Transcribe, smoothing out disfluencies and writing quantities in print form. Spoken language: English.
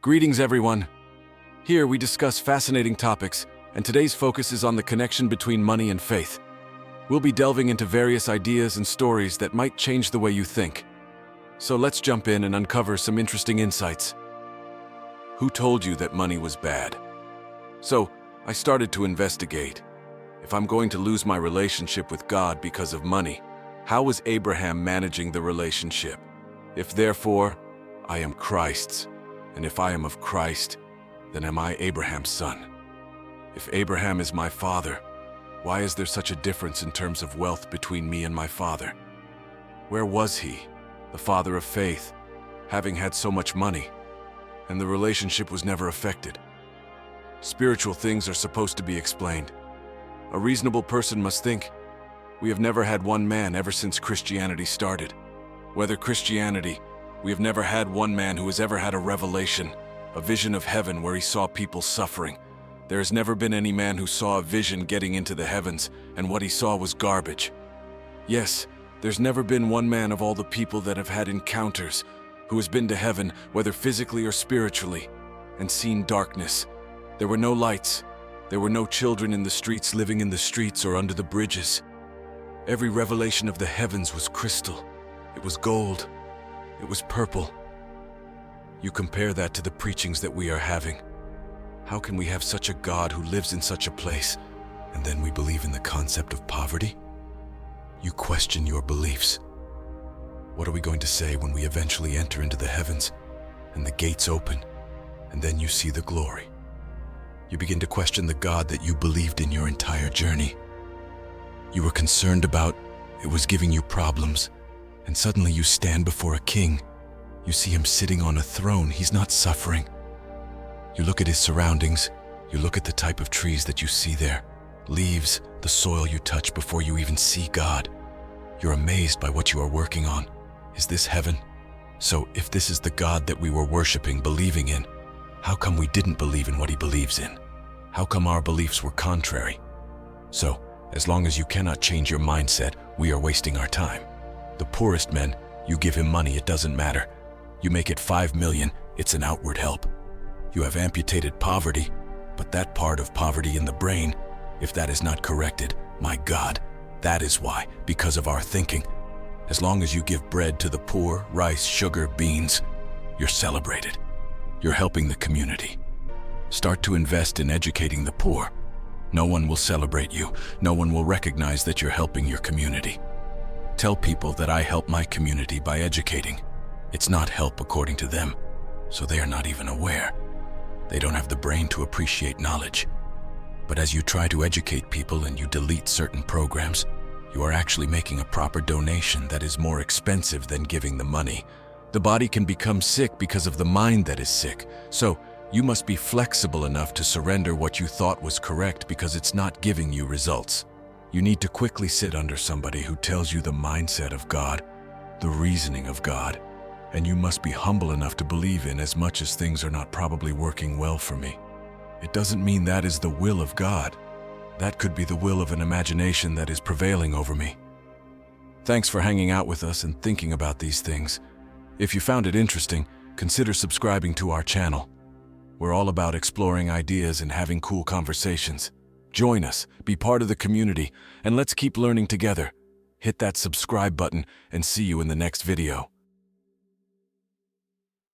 Greetings, everyone. Here we discuss fascinating topics, and today's focus is on the connection between money and faith. We'll be delving into various ideas and stories that might change the way you think. So let's jump in and uncover some interesting insights. Who told you that money was bad? So, I started to investigate. If I'm going to lose my relationship with God because of money, how was Abraham managing the relationship? If therefore, I am Christ's, and if I am of Christ, then am I Abraham's son? If Abraham is my father, why is there such a difference in terms of wealth between me and my father? Where was he, the father of faith, having had so much money, and the relationship was never affected? Spiritual things are supposed to be explained. A reasonable person must think, we have never had one man ever since Christianity started. Whether Christianity, we have never had one man who has ever had a revelation, a vision of heaven where he saw people suffering. There has never been any man who saw a vision getting into the heavens, and what he saw was garbage. Yes, there's never been one man of all the people that have had encounters who has been to heaven, whether physically or spiritually, and seen darkness. There were no lights. There were no children in the streets living in the streets or under the bridges. Every revelation of the heavens was crystal. It was gold. It was purple. You compare that to the preachings that we are having. How can we have such a God who lives in such a place, and then we believe in the concept of poverty? You question your beliefs. What are we going to say when we eventually enter into the heavens, and the gates open, and then you see the glory? You begin to question the God that you believed in your entire journey. You were concerned about, it was giving you problems, and suddenly you stand before a king. You see him sitting on a throne. He's not suffering. You look at his surroundings. You look at the type of trees that you see there, leaves, the soil you touch before you even see God. You're amazed by what you are working on. Is this heaven? So if this is the God that we were worshiping, believing in, how come we didn't believe in what he believes in? How come our beliefs were contrary? So, as long as you cannot change your mindset, we are wasting our time. The poorest men, you give him money, it doesn't matter. You make it 5 million, it's an outward help. You have amputated poverty, but that part of poverty in the brain, if that is not corrected, my God, that is why, because of our thinking. As long as you give bread to the poor, rice, sugar, beans, you're celebrated. You're helping the community. Start to invest in educating the poor. No one will celebrate you. No one will recognize that you're helping your community. Tell people that I help my community by educating. It's not help according to them, so they are not even aware. They don't have the brain to appreciate knowledge. But as you try to educate people and you delete certain programs, you are actually making a proper donation that is more expensive than giving the money. The body can become sick because of the mind that is sick. So you must be flexible enough to surrender what you thought was correct because it's not giving you results. You need to quickly sit under somebody who tells you the mindset of God, the reasoning of God, and you must be humble enough to believe in as much as things are not probably working well for me. It doesn't mean that is the will of God. That could be the will of an imagination that is prevailing over me. Thanks for hanging out with us and thinking about these things. If you found it interesting, consider subscribing to our channel. We're all about exploring ideas and having cool conversations. Join us, be part of the community, and let's keep learning together. Hit that subscribe button and see you in the next video.